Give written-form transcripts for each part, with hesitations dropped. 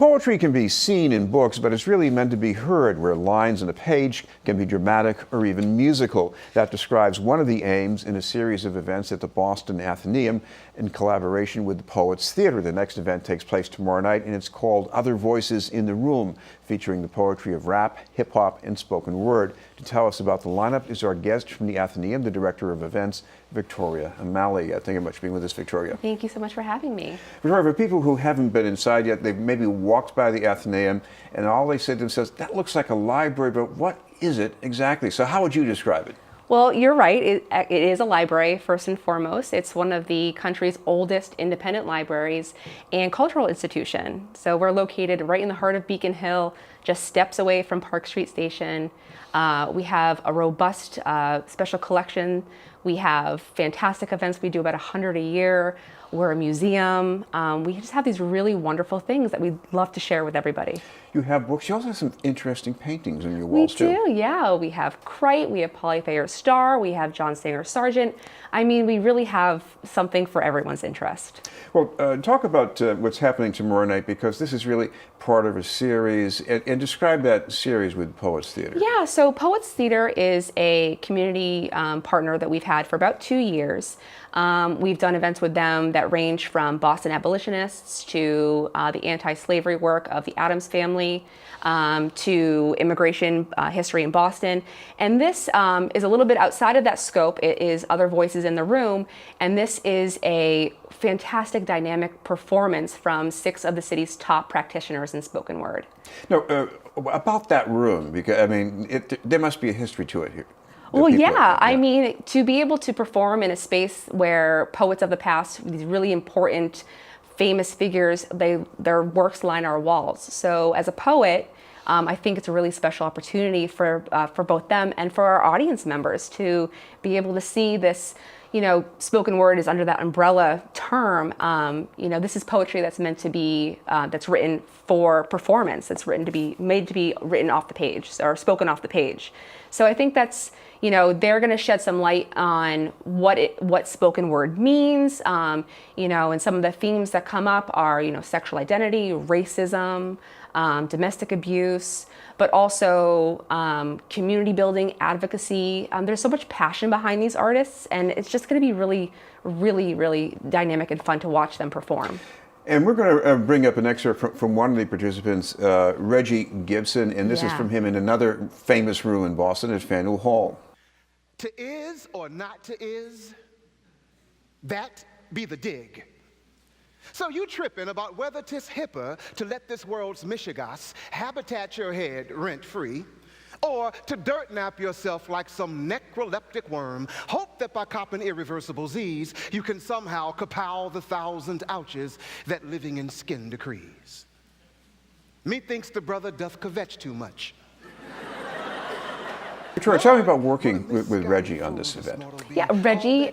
Poetry can be seen in books, but it's really meant to be heard, where lines on a page can be dramatic or even musical. That describes one of the aims in a series of events at the Boston Athenaeum in collaboration with the Poets Theater. The next event takes place tomorrow night, and it's called Other Voices in the Room, featuring the poetry of rap, hip-hop, and spoken word. To tell us about the lineup is our guest from the Athenaeum, the Director of Events, Victoria O'Malley. Thank you very much for being with us, Victoria. Thank you so much for having me. Victoria, for people who haven't been inside yet, they've maybe walked by the Athenaeum and all they said to themselves, that looks like a library, but what is it exactly? So how would you describe it? Well, you're right. It is a library, first and foremost. It's one of the country's oldest independent libraries and cultural institution. So we're located right in the heart of Beacon Hill, just steps away from Park Street Station. We have a robust special collection. We have fantastic events. We do about 100 a year. We're a museum. We just have these really wonderful things that we'd love to share with everybody. You have books. You also have some interesting paintings on your walls, too. We do, yeah. We have Crite, we have Polly Thayer's Star, we have John Singer Sargent. I mean, we really have something for everyone's interest. Well, talk about what's happening tomorrow night, because this is really part of a series, and describe that series with Poets Theater. Yeah, so Poets Theater is a community partner that we've had for about 2 years. We've done events with them that range from Boston abolitionists to the anti-slavery work of the Addams family, to immigration history in Boston. And this is a little bit outside of that scope. It is Other Voices in the Room, and this is a fantastic dynamic performance from 6 of the city's top practitioners in spoken word. Now, about that room, because I mean, there must be a history to it here. Well, yeah. I mean, to be able to perform in a space where poets of the past, these really important, famous figures, their works line our walls. So as a poet, I think it's a really special opportunity for both them and for our audience members to be able to see this. You know, spoken word is under that umbrella term. You know, this is poetry that's meant to be, that's written for performance, that's made to be written off the page or spoken off the page. So I think that's, you know, they're going to shed some light on what spoken word means. You know, and some of the themes that come up are, you know, sexual identity, racism, domestic abuse, but also community building, advocacy. There's so much passion behind these artists, and it's just going to be really, really, really dynamic and fun to watch them perform. And we're going to bring up an excerpt from one of the participants, Reggie Gibson, and this is from him in another famous room in Boston at Faneuil Hall. To is or not to is, that be the dig. So you tripping about whether 'tis hipper to let this world's mishigas habitat your head rent-free, or to dirt nap yourself like some necroleptic worm, hope that by copping irreversible Z's, you can somehow kapow the 1,000 ouches that living in skin decrees. Methinks the brother doth kvetch too much. Victoria, tell me about working with Reggie on this event. Yeah, Reggie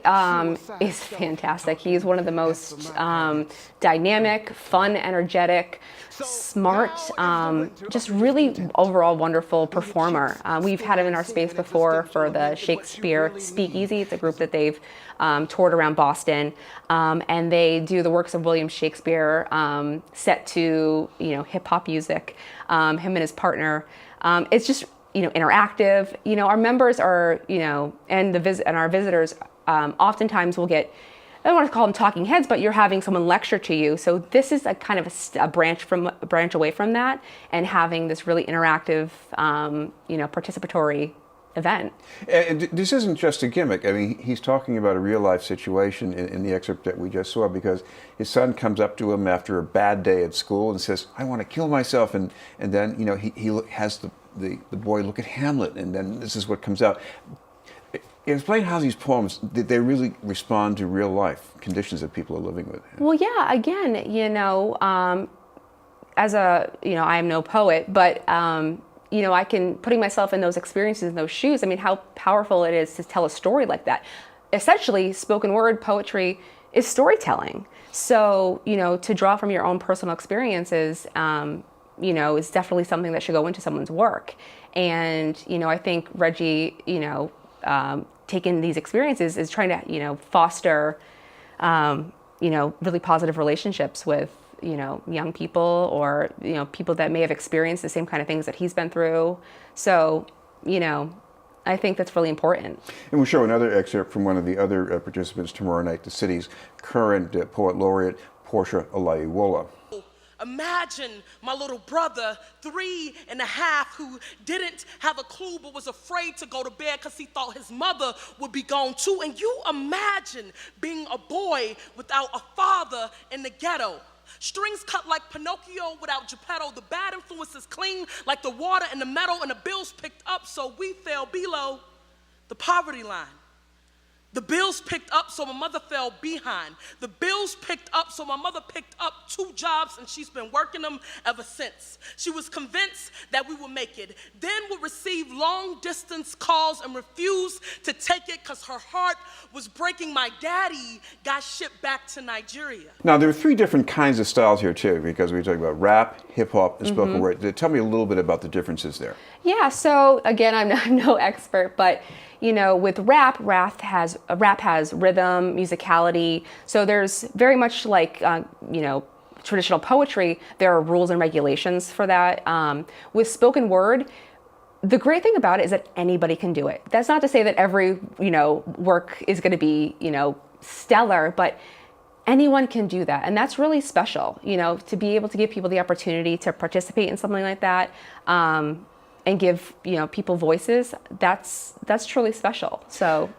is fantastic. He's one of the most dynamic, fun, energetic, smart, just really overall wonderful performer. We've had him in our space before for the Shakespeare Speakeasy. It's a group that they've toured around Boston, and they do the works of William Shakespeare set to, you know, hip hop music. Him and his partner. It's just, you know, interactive. You know, our members are, you know, and our visitors oftentimes will get, I don't want to call them talking heads, but you're having someone lecture to you. So this is a kind of a branch away from that, and having this really interactive, you know, participatory event. And this isn't just a gimmick. I mean, he's talking about a real life situation in the excerpt that we just saw, because his son comes up to him after a bad day at school and says, I want to kill myself. And then, you know, he has the boy look at Hamlet, and then this is what comes out. Explain how these poems, they really respond to real life conditions that people are living with. Well, yeah, again, you know, as a, you know, I am no poet, but, you know, putting myself in those experiences, in those shoes, I mean, how powerful it is to tell a story like that. Essentially, spoken word poetry is storytelling. So, you know, to draw from your own personal experiences, you know, is definitely something that should go into someone's work. And, you know, I think Reggie, you know, taking these experiences is trying to, you know, foster, you know, really positive relationships with, young people or, people that may have experienced the same kind of things that he's been through. So, I think that's really important. And we'll show another excerpt from one of the other participants tomorrow night, the city's current poet laureate, Portia Olayiwola. Imagine my little brother, 3.5, who didn't have a clue but was afraid to go to bed because he thought his mother would be gone too. And you imagine being a boy without a father in the ghetto. Strings cut like Pinocchio without Geppetto. The bad influences cling like the water and the metal, and the bills picked up so we fell below the poverty line. The bills picked up so my mother fell behind. The bills picked up so my mother picked up 2 jobs, and she's been working them ever since. She was convinced that we would make it, then would receive long distance calls and refuse to take it because her heart was breaking. My daddy got shipped back to Nigeria. Now, there are 3 different kinds of styles here too, because we talk about rap, hip hop, and spoken word. Tell me a little bit about the differences there. Yeah, so again, I'm no expert, but with rap has rhythm, musicality. So there's very much like traditional poetry. There are rules and regulations for that. With spoken word, the great thing about it is that anybody can do it. That's not to say that every work is going to be stellar, but anyone can do that, and that's really special. To be able to give people the opportunity to participate in something like that. And give people voices, that's truly special. So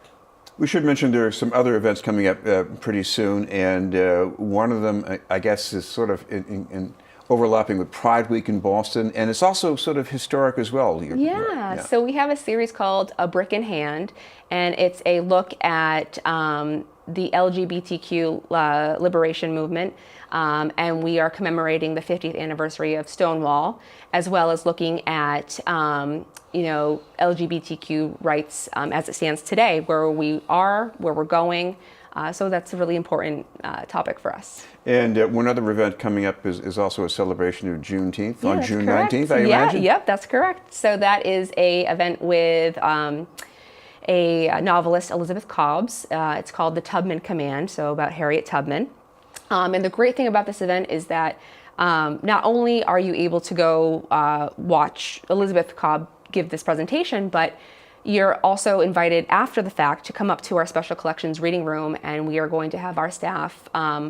we should mention there are some other events coming up pretty soon, and one of them, I guess, is sort of in overlapping with Pride Week in Boston, and it's also sort of historic as well. Yeah, so we have a series called A Brick in Hand, and it's a look at the LGBTQ liberation movement. And we are commemorating the 50th anniversary of Stonewall, as well as looking at, LGBTQ rights as it stands today, where we are, where we're going. So that's a really important topic for us. And one other event coming up is also a celebration of Juneteenth on June correct. 19th, I imagine? Yep, that's correct. So that is a event with a novelist, Elizabeth Cobbs. It's called The Tubman Command, so about Harriet Tubman. And the great thing about this event is that not only are you able to go watch Elizabeth Cobb give this presentation, but you're also invited after the fact to come up to our special collections reading room, and we are going to have our staff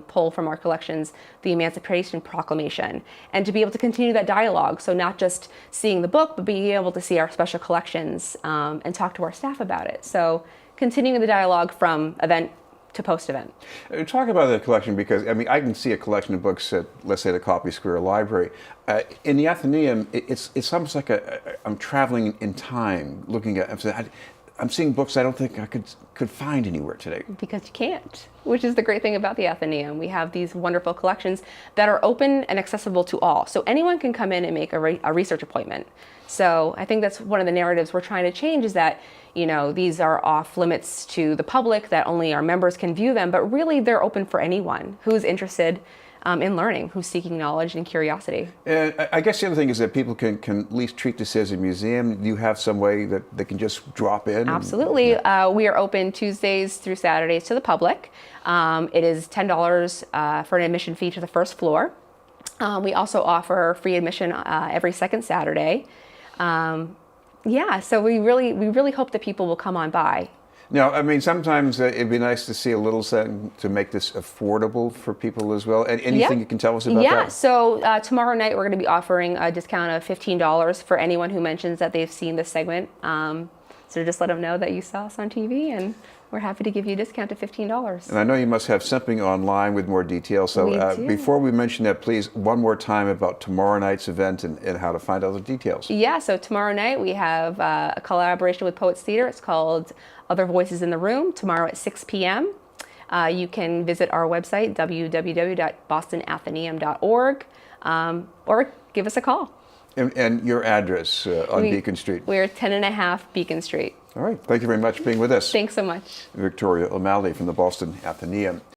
pull from our collections the Emancipation Proclamation, and to be able to continue that dialogue. So not just seeing the book, but being able to see our special collections and talk to our staff about it. So continuing the dialogue from event to post-event. Talk about the collection, because I can see a collection of books at, let's say, the Copley Square Library. In the Athenaeum, it's almost like I'm traveling in time, looking at. I'm seeing books I don't think I could find anywhere today. Because you can't, which is the great thing about the Athenaeum. We have these wonderful collections that are open and accessible to all. So anyone can come in and make a research appointment. So I think that's one of the narratives we're trying to change, is that these are off limits to the public, that only our members can view them, but really they're open for anyone who's interested in learning, who's seeking knowledge and curiosity. And I guess the other thing is that people can at least treat this as a museum. Do you have some way that they can just drop in? Absolutely. We are open Tuesdays through Saturdays to the public. It is $10 for an admission fee to the first floor. We also offer free admission every second Saturday. So we really hope that people will come on by. Now, sometimes it'd be nice to see a little something to make this affordable for people as well. And anything you can tell us about that? Yeah, so tomorrow night we're going to be offering a discount of $15 for anyone who mentions that they've seen this segment. So just let them know that you saw us on TV, and we're happy to give you a discount of $15. And I know you must have something online with more details. So before we mention that, please, one more time about tomorrow night's event and how to find out the details. Yeah, so tomorrow night we have a collaboration with Poets Theater. It's called Other Voices in the Room, tomorrow at 6 p.m. You can visit our website, www.bostonathenaeum.org, or give us a call. And your address on Beacon Street? We're 10.5 Beacon Street. All right. Thank you very much for being with us. Thanks so much. Victoria O'Malley from the Boston Athenaeum.